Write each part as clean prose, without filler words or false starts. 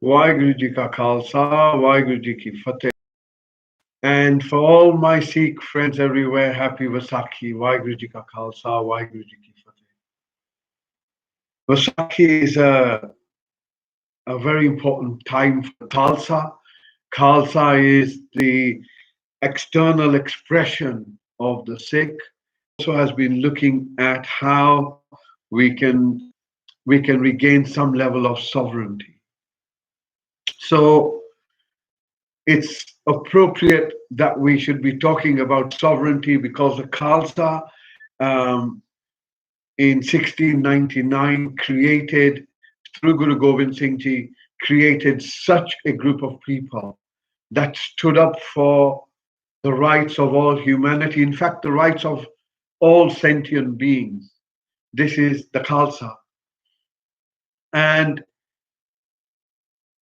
Waheguru Ji Ka Khalsa, Waheguru Ji Ki Fateh. And for all my Sikh friends everywhere, happy Vaisakhi, Waheguru Ji Ka Khalsa, Waheguru Ji Ki Fateh. Vaisakhi is a very important time for Khalsa. Khalsa is the external expression of the Sikh. Also has been looking at how we can we can regain some level of sovereignty. So it's appropriate that we should be talking about sovereignty because the Khalsa um, in 1699 created, through Guru Gobind Singh Ji, created such a group of people that stood up for the rights of all humanity, in fact, the rights of all sentient beings. This is the Khalsa. And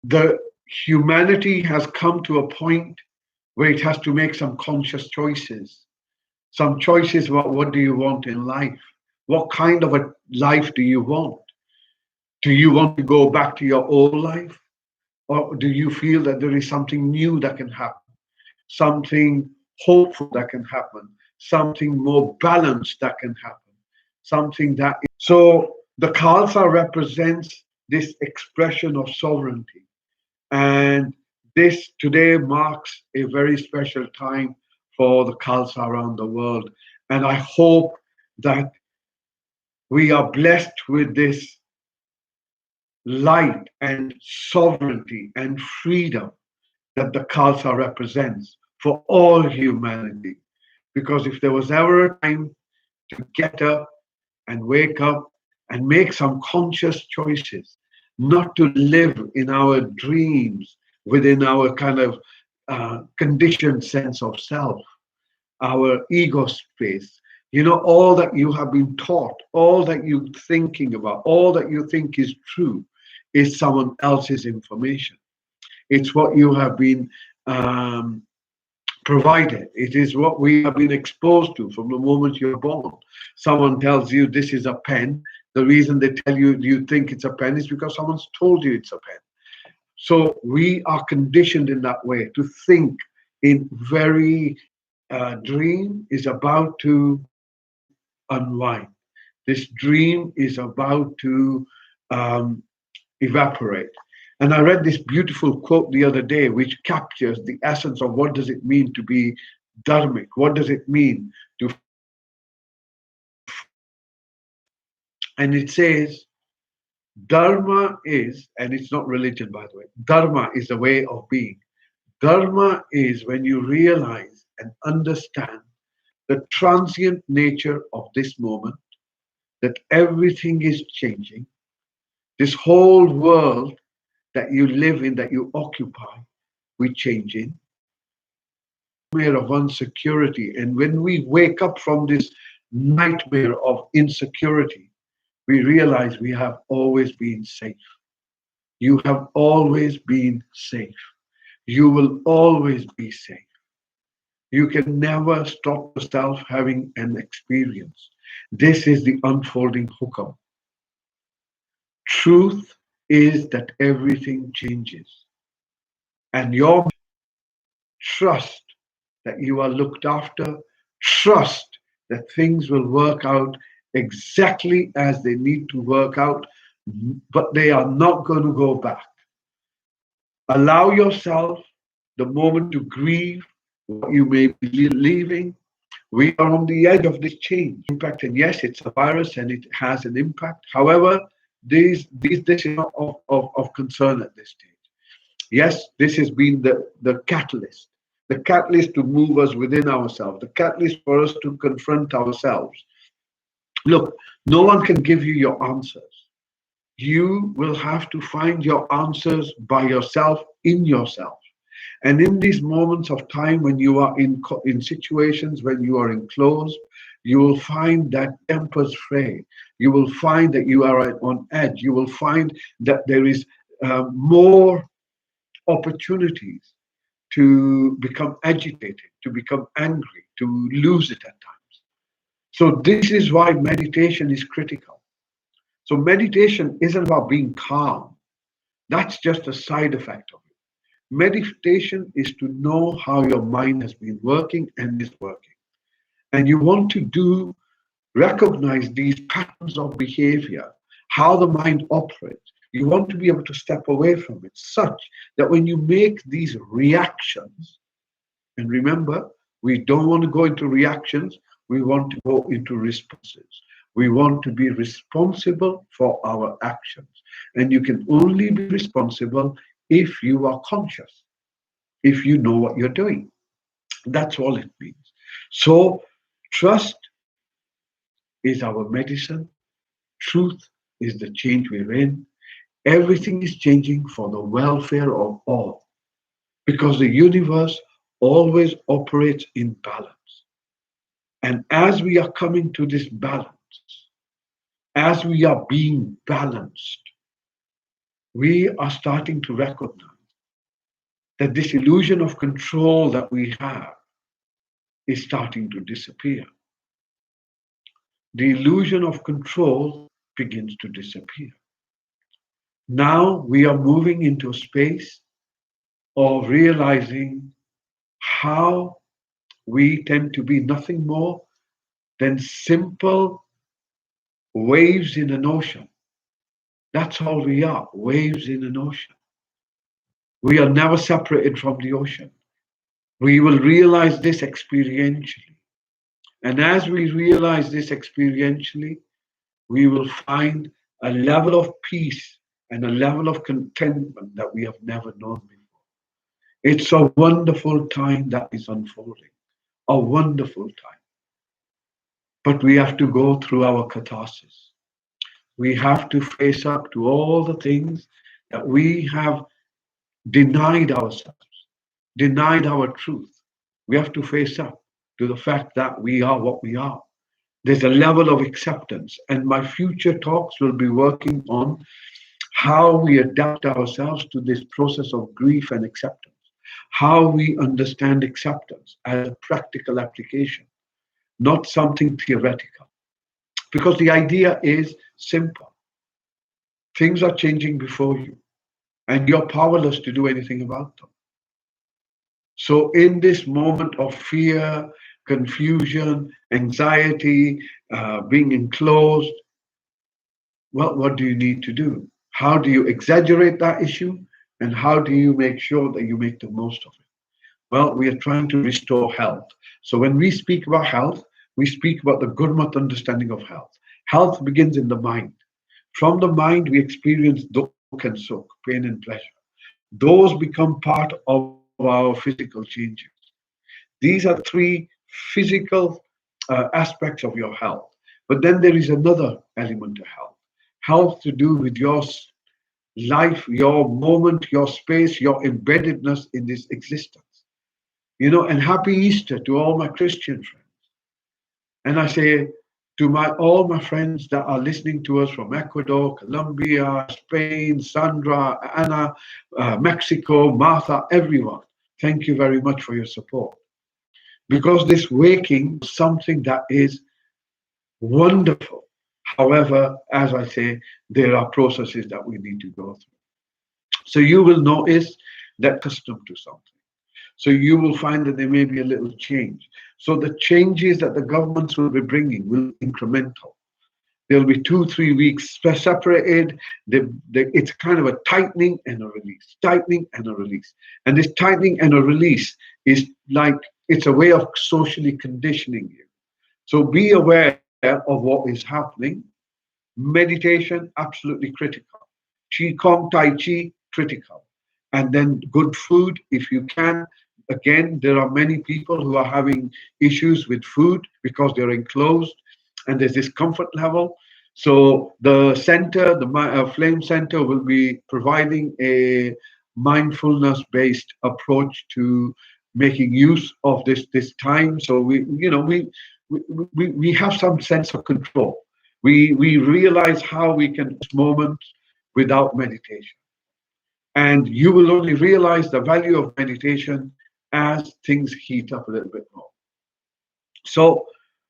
the humanity has come to a point where it has to make some conscious choices. Some choices about what do you want in life? What kind of a life do you want? Do you want to go back to your old life? Or do you feel that there is something new that can happen? Something hopeful that can happen? Something more balanced that can happen? Something that. So the Khalsa represents this expression of sovereignty. And this today marks a very special time for the Khalsa around the world. And I hope that we are blessed with this light and sovereignty and freedom that the Khalsa represents for all humanity. Because if there was ever a time to get up and wake up and make some conscious choices, not to live in our dreams within our kind of conditioned sense of self, our ego space. You know, all that you have been taught, all that you're thinking about, all that you think is true is someone else's information. It's what you have been um, provided. It is what we have been exposed to from the moment you're born. Someone tells you this is a pen. The reason they tell you you think it's a pen is because someone's told you it's a pen. So we are conditioned in that way to think in very dream is about to unwind. This dream is about to um, evaporate. And I read this beautiful quote the other day, which captures the essence of what does it mean to be dharmic? What does it mean to follow the path? And it says, Dharma is, and it's not religion, by the way, Dharma is a way of being. Dharma is when you realize and understand the transient nature of this moment, that everything is changing. This whole world that you live in, that you occupy, we change in. Nightmare of insecurity. And when we wake up from this nightmare of insecurity, we realize we have always been safe. You have always been safe. You will always be safe. You can never stop yourself having an experience. This is the unfolding hukam. Truth is that everything changes. And your trust that you are looked after, trust that things will work out exactly as they need to work out, but they are not going to go back. Allow yourself the moment to grieve what you may be leaving. We are on the edge of this change. Impact, and yes, it's a virus and it has an impact. However, this is not of concern at this stage. Yes, this has been the catalyst to move us within ourselves, the catalyst for us to confront ourselves. Look, no one can give you your answers. You will have to find your answers by yourself, in yourself. And in these moments of time when you are in situations when you are enclosed, you will find that tempers fray. You will find that you are on edge. You will find that there is more opportunities to become agitated, to become angry, to lose it at times. So this is why meditation is critical. So meditation isn't about being calm. That's just a side effect of it. Meditation is to know how your mind has been working and is working. And you want to recognize these patterns of behavior, how the mind operates. You want to be able to step away from it such that when you make these reactions, and remember, we don't want to go into reactions, we want to go into responses. We want to be responsible for our actions. And you can only be responsible if you are conscious, if you know what you're doing. That's all it means. So, trust is our medicine, truth is the change we're in. Everything is changing for the welfare of all because the universe always operates in balance. And as we are coming to this balance, as we are being balanced, we are starting to recognize that this illusion of control that we have is starting to disappear. The illusion of control begins to disappear. Now we are moving into a space of realizing how we tend to be nothing more than simple waves in an ocean. That's all we are, waves in an ocean. We are never separated from the ocean. We will realize this experientially. And as we realize this experientially, we will find a level of peace and a level of contentment that we have never known before. It's a wonderful time that is unfolding, a wonderful time. But we have to go through our catharsis. We have to face up to all the things that we have denied ourselves, denied our truth. We have to face up to the fact that we are what we are. There's a level of acceptance, and my future talks will be working on how we adapt ourselves to this process of grief and acceptance, how we understand acceptance as a practical application, not something theoretical. Because the idea is simple. Things are changing before you, and you're powerless to do anything about them. So, in this moment of fear, confusion, anxiety, being enclosed, well, what do you need to do? How do you exaggerate that issue? And how do you make sure that you make the most of it? Well, we are trying to restore health. So, when we speak about health, we speak about the Gurmat understanding of health. Health begins in the mind. From the mind, we experience dukh and sukh, pain and pleasure. Those become part of our physical changes. These are three physical aspects of your health. But then there is another element to health. Health to do with your life, your moment, your space, your embeddedness in this existence. And happy Easter to all my Christian friends. And I say to all my friends that are listening to us from Ecuador, Colombia, Spain, Sandra, Anna, Mexico, Martha, everyone, thank you very much for your support. Because this waking is something that is wonderful. However, as I say, there are processes that we need to go through. So you will notice that accustomed to something. So you will find that there may be a little change. So the changes that the governments will be bringing will be incremental. There'll be 2-3 weeks separated. It's kind of a tightening and a release, tightening and a release. And this tightening and a release is like, it's a way of socially conditioning you. So be aware of what is happening. Meditation, absolutely critical. Qigong, Tai Chi, critical. And then good food, if you can. Again, there are many people who are having issues with food because they're enclosed and there's this comfort level. So the center, the Flame Center, will be providing a mindfulness-based approach to making use of this time. So we have some sense of control. We realize how we can moment without meditation. And you will only realize the value of meditation as things heat up a little bit more. So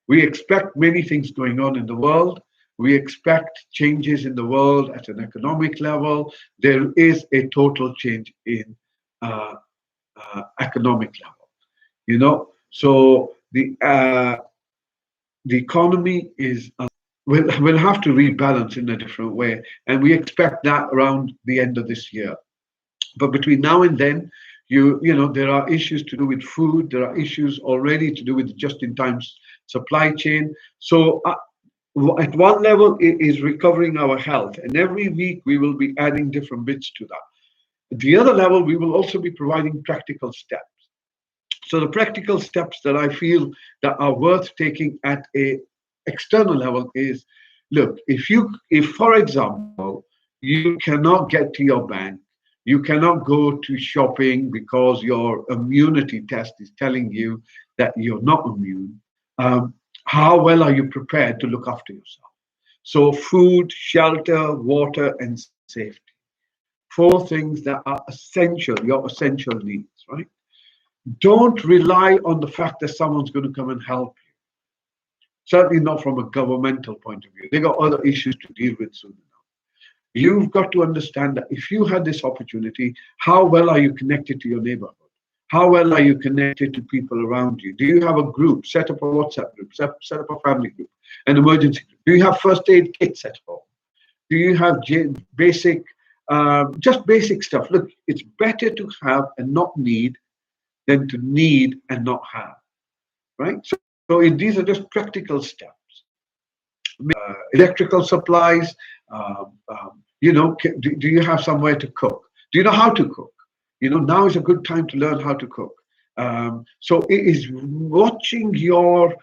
we expect many things going on in the world. We expect changes in the world at an economic level. There is a total change in uh, economic level. So the economy is will have to rebalance in a different way, and we expect that around the end of this year. But between now and then, there are issues to do with food. There are issues already to do with just-in-time supply chain. So at one level, it is recovering our health, and every week we will be adding different bits to that. At the other level, we will also be providing practical steps. So the practical steps that I feel that are worth taking at a external level is, look, if for example you cannot get to your bank, you cannot go to shopping because your immunity test is telling you that you're not immune. How well are you prepared to look after yourself? So food, shelter, water, and safety. Four things that are essential, your essential needs, right? Don't rely on the fact that someone's going to come and help you. Certainly not from a governmental point of view. They got other issues to deal with soon enough. You've got to understand that if you had this opportunity, how well are you connected to your neighborhood? How well are you connected to people around you? Do you have a group? Set up a WhatsApp group, set up a family group, an emergency group. Do you have first aid kits at home? Do you have basic, just basic stuff? Look, it's better to have and not need than to need and not have, right? So these are just practical steps. Electrical supplies, do you have somewhere to cook? Do you know how to cook? Now is a good time to learn how to cook. So it is watching your,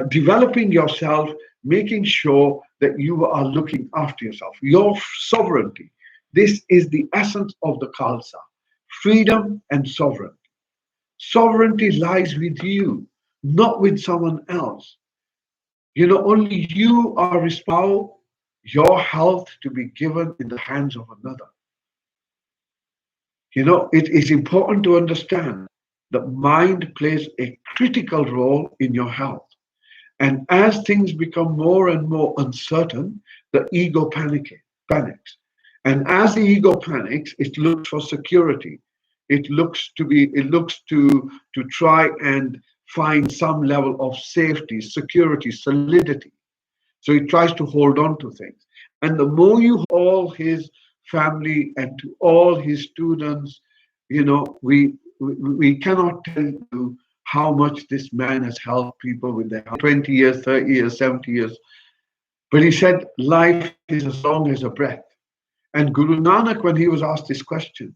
developing yourself, making sure that you are looking after yourself, your sovereignty. This is the essence of the Khalsa, freedom and sovereignty. Sovereignty lies with you, not with someone else. Only you are responsible your health to be given in the hands of another. It is important to understand that mind plays a critical role in your health. And as things become more and more uncertain, the ego panics. And as the ego panics, it looks for security. It looks to try and find some level of safety, security, solidity. So he tries to hold on to things. And the more you all his family and to all his students, we cannot tell you how much this man has helped people with their 20 years, 30 years, 70 years. But he said, life is as long as a breath. And Guru Nanak, when he was asked this question,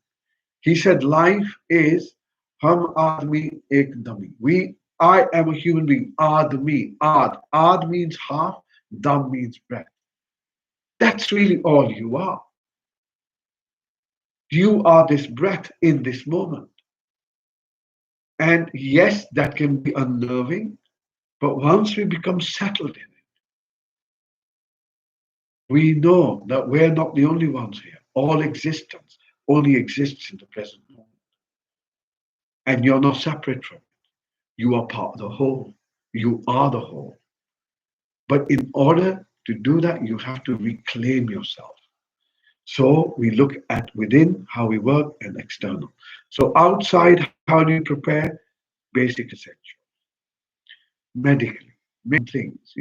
he said, life is Hum Admi Ek Dami. I am a human being. Admi. Ad means half, Dam means breath. That's really all you are. You are this breath in this moment. And yes, that can be unnerving, but once we become settled in it, we know that we're not the only ones here. All existence only exists in the present moment. And you're not separate from it. You are part of the whole. You are the whole. But in order to do that, you have to reclaim yourself. So we look at within how we work and external. So outside, how do you prepare? Basic essentials. Medically, main things.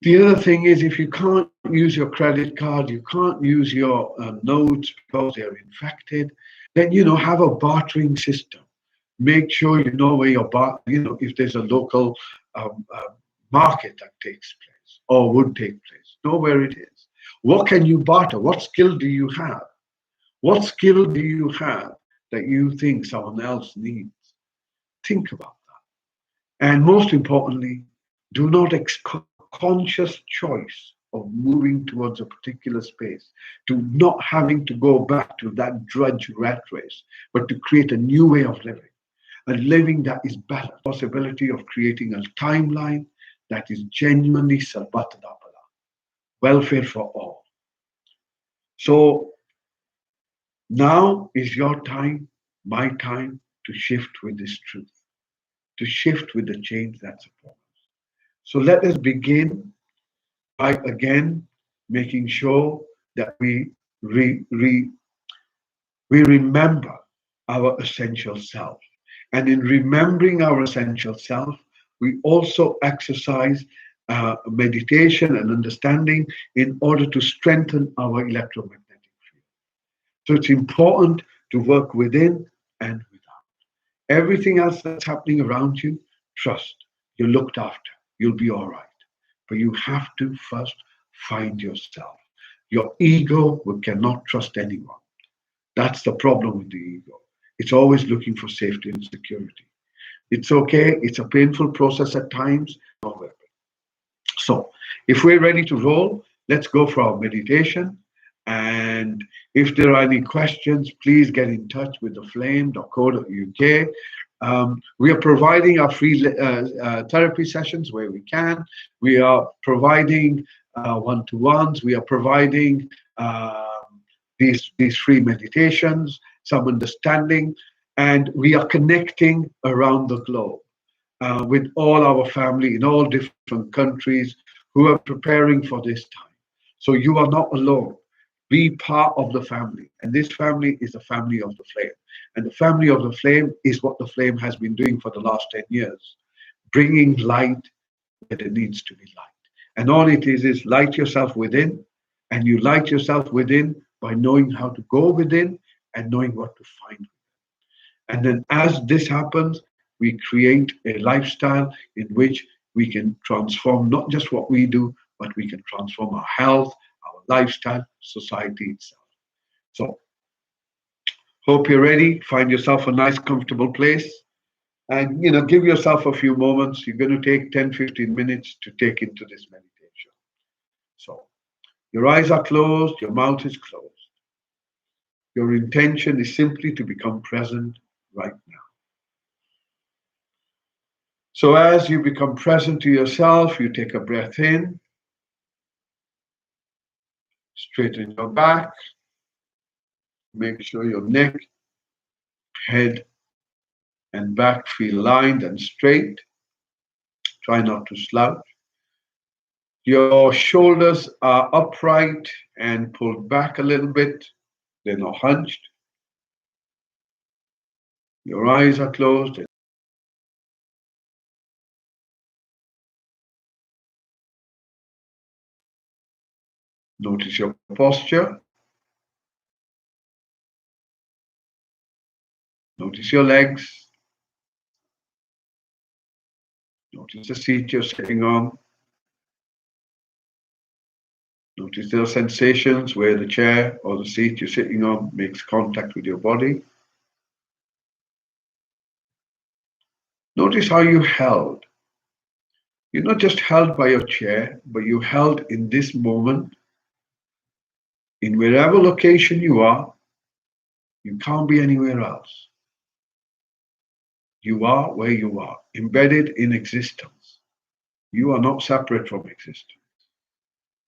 The other thing is if you can't use your credit card, you can't use your notes because they're infected, then, have a bartering system. Make sure you know where if there's a local market that takes place or would take place, know where it is. What can you barter? What skill do you have? What skill do you have that you think someone else needs? Think about that. And most importantly, do not conscious choice of moving towards a particular space, to not having to go back to that drudge rat race, but to create a new way of living, a living that is better. Possibility of creating a timeline that is genuinely Sarbatadapala, welfare for all. So now is your time, my time, to shift with this truth, to shift with the change that's upon us. So let us begin again, making sure that re, re, we remember our essential self. And in remembering our essential self, we also exercise meditation and understanding in order to strengthen our electromagnetic field. So it's important to work within and without. Everything else that's happening around you, trust. You're looked after. You'll be all right. But you have to first find yourself. Your ego cannot trust anyone. That's the problem with the ego. It's always looking for safety and security. It's okay. It's a painful process at times. However, so if we're ready to roll, let's go for our meditation. And if there are any questions, please get in touch with theflame.co.uk. We are providing our free therapy sessions where we can. We are providing one-to-ones. We are providing these free meditations, some understanding, and we are connecting around the globe with all our family in all different countries who are preparing for this time. So you are not alone. Be part of the family. And this family is the family of the flame. And the family of the flame is what the flame has been doing for the last 10 years, bringing light where there needs to be light. And all it is light yourself within. And you light yourself within by knowing how to go within and knowing what to find. And then as this happens, we create a lifestyle in which we can transform not just what we do, but we can transform our health, our lifestyle, society itself. So, hope you're ready. Find yourself a nice, comfortable place. And give yourself a few moments. You're going to take 10, 15 minutes to take into this meditation. So, your eyes are closed, your mouth is closed. Your intention is simply to become present right now. So as you become present to yourself, you take a breath in, straighten your back, make sure your neck, head, and back feel lined and straight. Try not to slouch. Your shoulders are upright and pulled back a little bit. They're not hunched. Your eyes are closed. Notice your posture. Notice your legs. Notice the seat you're sitting on. Notice the sensations where the chair or the seat you're sitting on makes contact with your body. Notice how you held. You're not just held by your chair, but you held in this moment, in wherever location you are. You can't be anywhere else. You are where you are, embedded in existence. You are not separate from existence.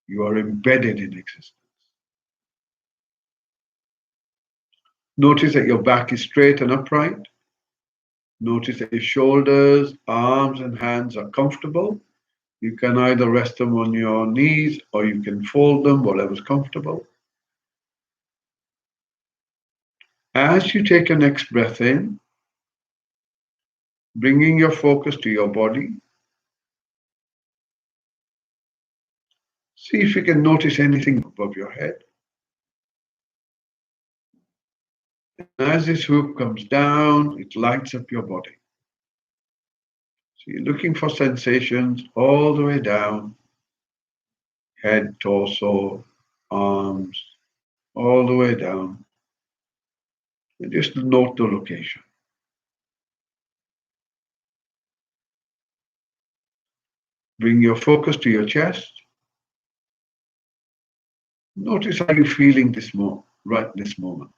You are embedded in existence. Notice that your back is straight and upright. Notice that your shoulders, arms, and hands are comfortable. You can either rest them on your knees or you can fold them, whatever's comfortable. As you take your next breath in, bringing your focus to your body, see if you can notice anything above your head. As this hoop comes down, it lights up your body. So you're looking for sensations all the way down, head, torso, arms, all the way down. And just note the location. Bring your focus to your chest. Notice how you're feeling right this moment.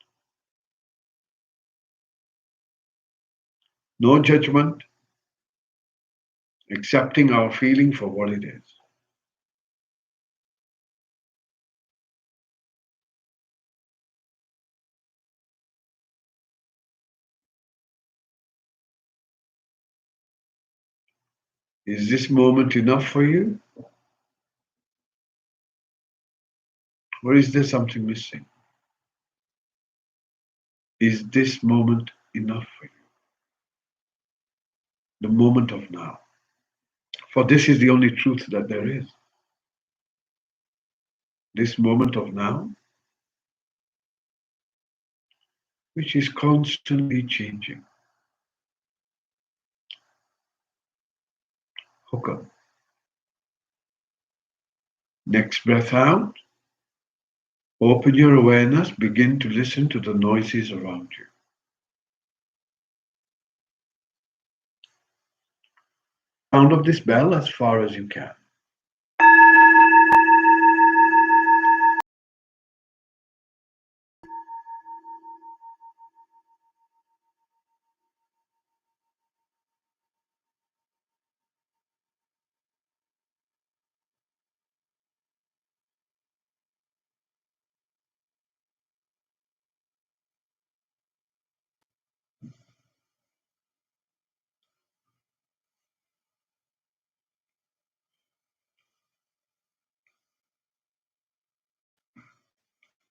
No judgment, accepting our feeling for what it is. Is this moment enough for you? Or is there something missing? Is this moment enough for you? The moment of now. For this is the only truth that there is. This moment of now, which is constantly changing. Hooker. Next breath out. Open your awareness. Begin to listen to the noises around you. Sound of this bell as far as you can.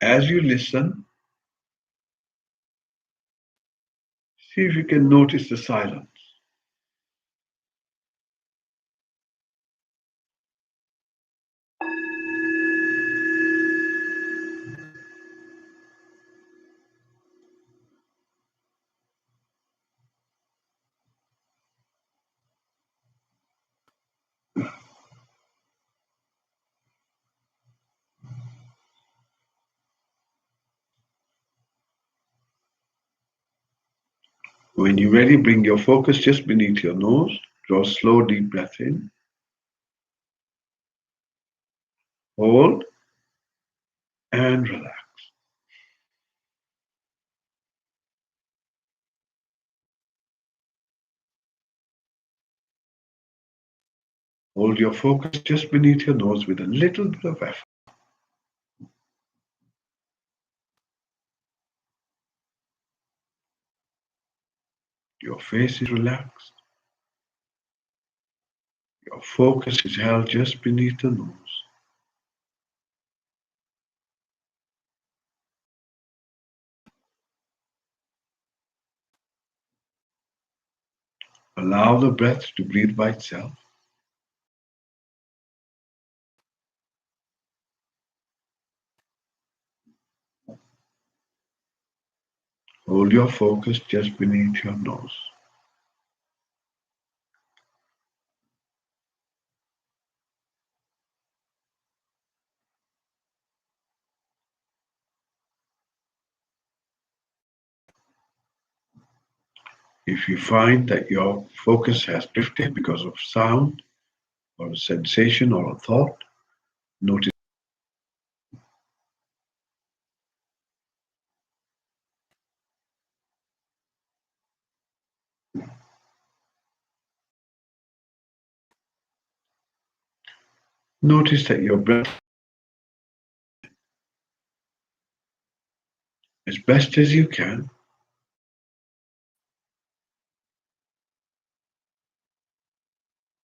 As you listen, see if you can notice the silence. When you're ready, bring your focus just beneath your nose. Draw a slow, deep breath in. Hold and relax. Hold your focus just beneath your nose with a little bit of effort. Your face is relaxed. Your focus is held just beneath the nose. Allow the breath to breathe by itself. Hold your focus just beneath your nose. If you find that your focus has drifted because of sound or a sensation or a thought, notice. Notice that your breath, as best as you can,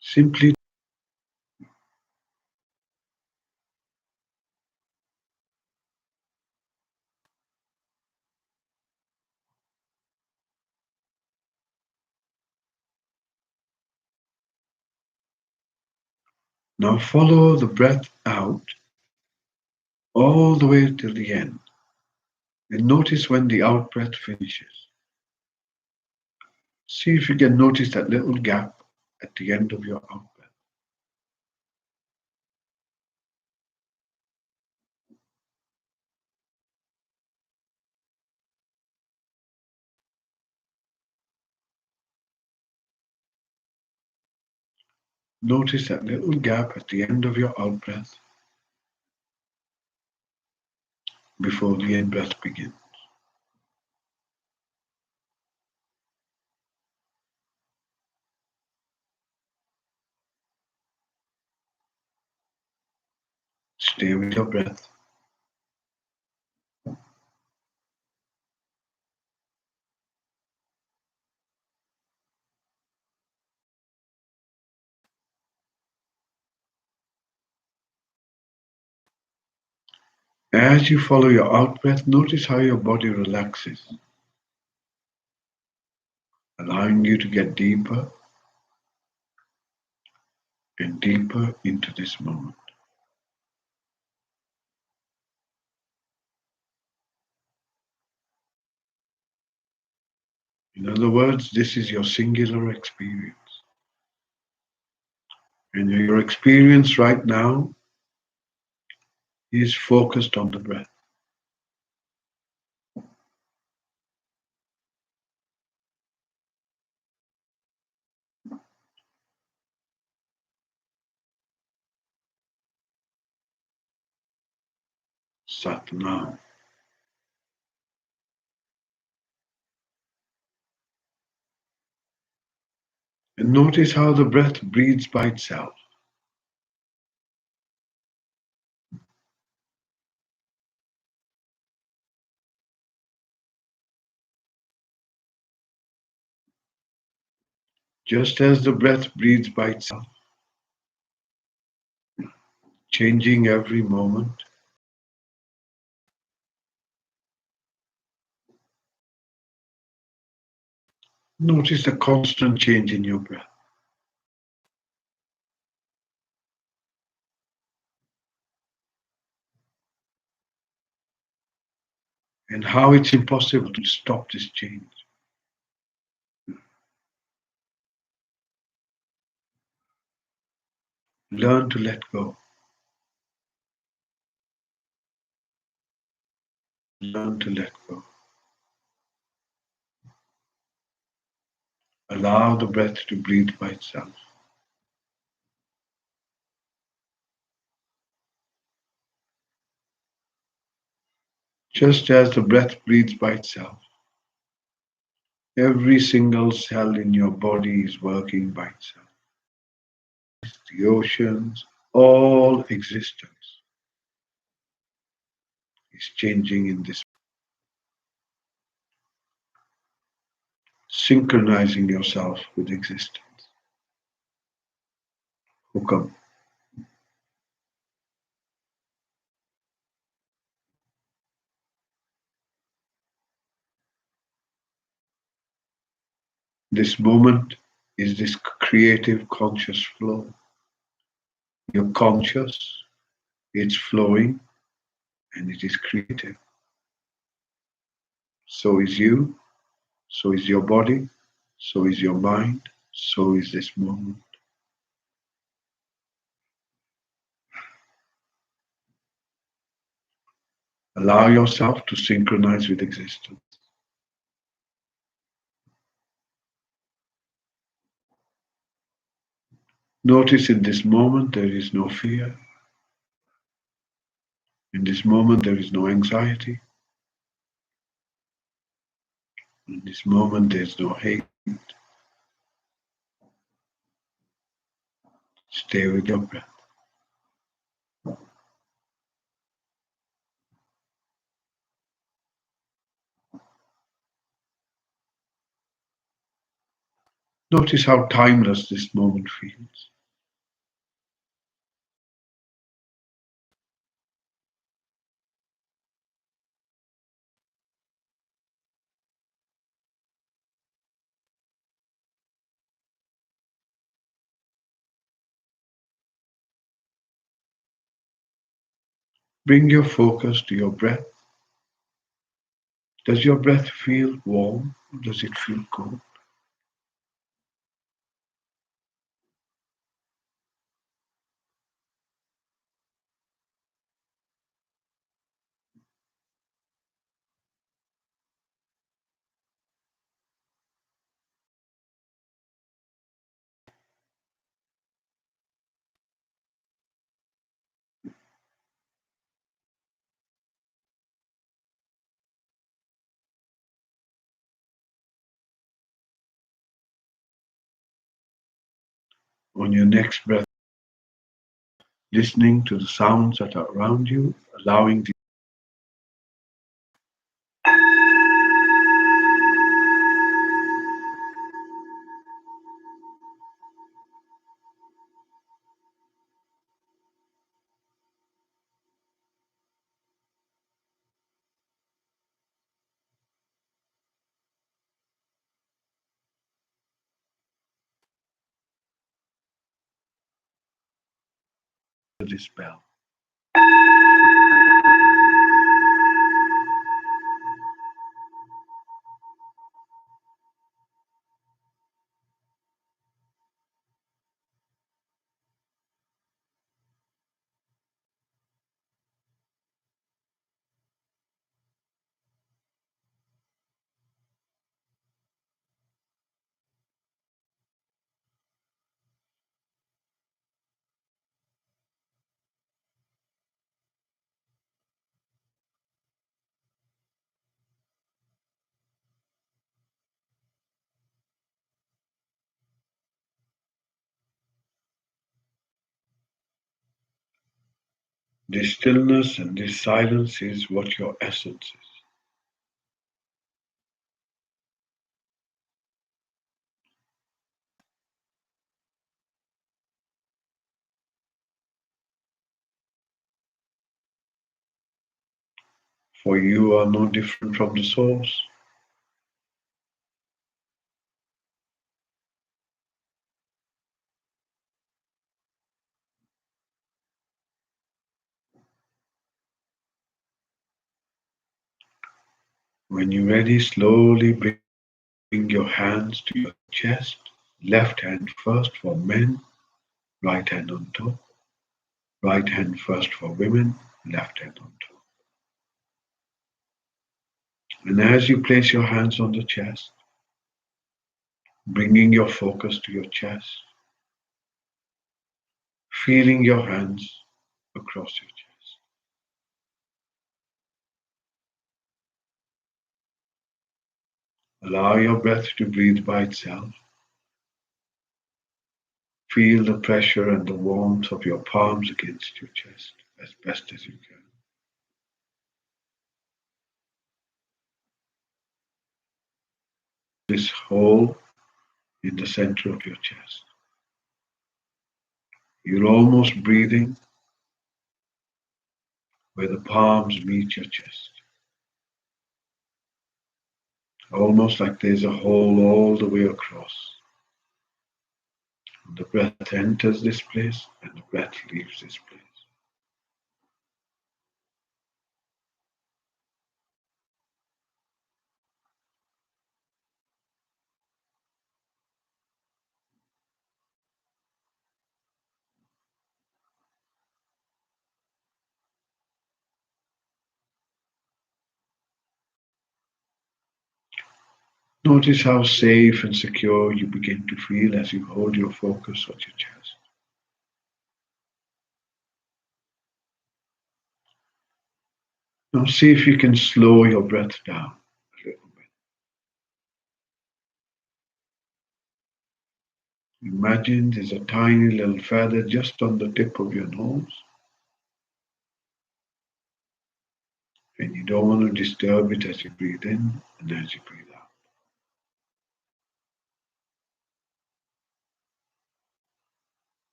simply now follow the breath out all the way till the end. And notice when the out breath finishes. See if you can notice that little gap at the end of your out breath. Notice that little gap at the end of your out breath before the in breath begins. Stay with your breath. As you follow your out breath, notice how your body relaxes, allowing you to get deeper and deeper into this moment. In other words, this is your singular experience. And your experience right now is focused on the breath. Satnam. And notice how the breath breathes by itself. Just as the breath breathes by itself, changing every moment. Notice the constant change in your breath and how it's impossible to stop this change. Learn to let go. Learn to let go. Allow the breath to breathe by itself. Just as the breath breathes by itself, every single cell in your body is working by itself. The oceans, all existence is changing in this, synchronizing yourself with existence. Hukam. This moment is this creative conscious flow. You're conscious, it's flowing, and it is creative. So is you, so is your body, so is your mind, so is this moment. Allow yourself to synchronize with existence. Notice in this moment there is no fear. In this moment there is no anxiety. In this moment there is no hate. Stay with your breath. Notice how timeless this moment feels. Bring your focus to your breath. Does your breath feel warm or does it feel cold? On your next breath, listening to the sounds that are around you, allowing the this bell. This stillness and this silence is what your essence is. For you are no different from the source. When you're ready, slowly bring your hands to your chest. Left hand first for men, right hand on top. Right hand first for women, left hand on top. And as you place your hands on the chest, bringing your focus to your chest, feeling your hands across your chest. Allow your breath to breathe by itself. Feel the pressure and the warmth of your palms against your chest as best as you can. This hole in the center of your chest. You're almost breathing where the palms meet your chest. Almost like there's a hole all the way across. And the breath enters this place and the breath leaves this place. Notice how safe and secure you begin to feel as you hold your focus on your chest. Now see if you can slow your breath down a little bit. Imagine there's a tiny little feather just on the tip of your nose, and you don't want to disturb it as you breathe in and as you breathe out.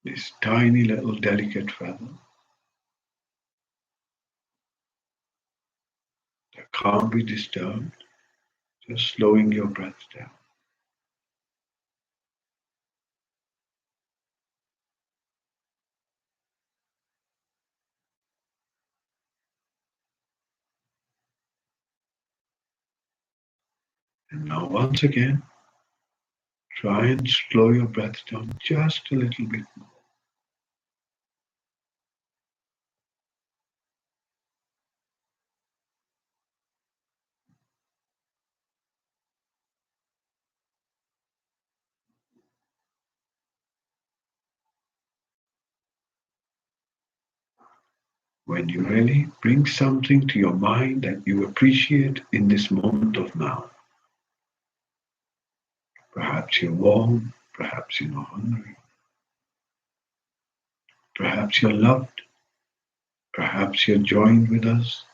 This tiny little delicate feather that can't be disturbed, just slowing your breath down. And now once again, try and slow your breath down just a little bit more. When you're ready, bring something to your mind that you appreciate in this moment of now. Perhaps you're warm, perhaps you're not hungry, perhaps you're loved, perhaps you're joined with us.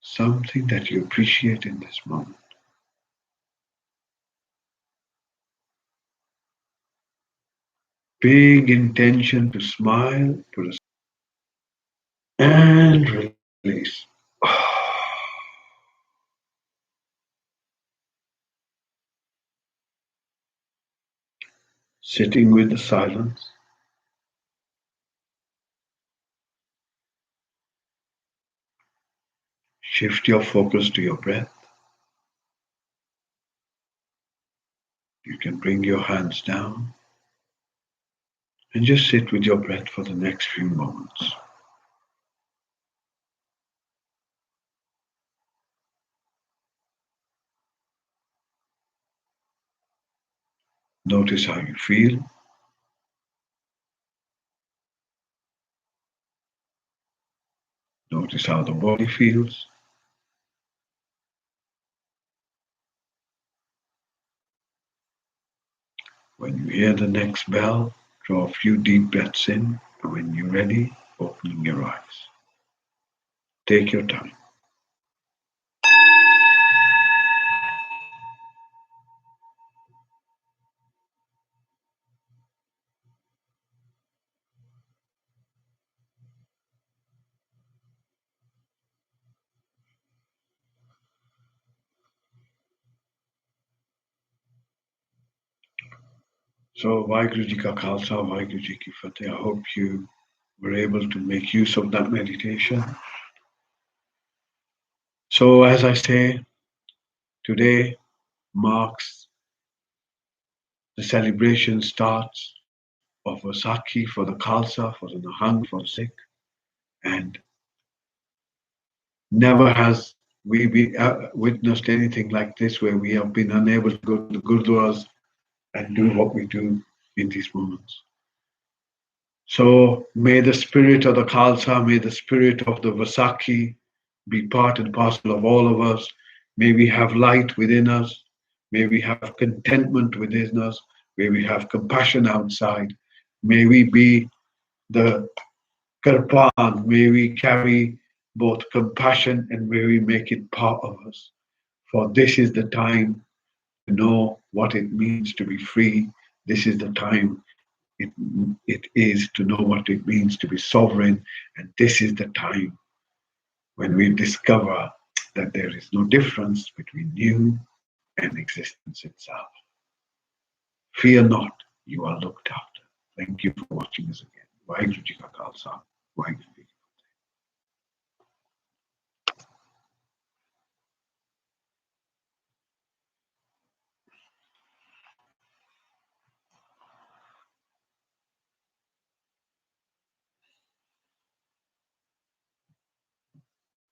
Something that you appreciate in this moment. Big intention to smile, and release. sitting with the silence. Shift your focus to your breath. You can bring your hands down and just sit with your breath for the next few moments. Notice how you feel. Notice how the body feels. When you hear the next bell, draw a few deep breaths in, and when you're ready, opening your eyes. Take your time. So, Vaheguru Ji Ka Khalsa, Vaheguru Ji Ki Fateh. I hope you were able to make use of that meditation. So, as I say, today marks the celebration starts of Vaisakhi for the Khalsa, for the Nahang, for the Sikh, and never has we witnessed anything like this where we have been unable to go to the Gurdwaras and do what we do in these moments. So may the spirit of the Khalsa, may the spirit of the Vaisakhi be part and parcel of all of us. May we have light within us. May we have contentment within us. May we have compassion outside. May we be the Karpan. May we carry both compassion and may we make it part of us. For this is the time to know what it means to be free. This is the time it, it is to know what it means to be sovereign. And this is the time when we discover that there is no difference between you and existence itself. Fear not, you are looked after. Thank you for watching us again. Vaheguru Ji Ka Khalsa, Vaheguru Ji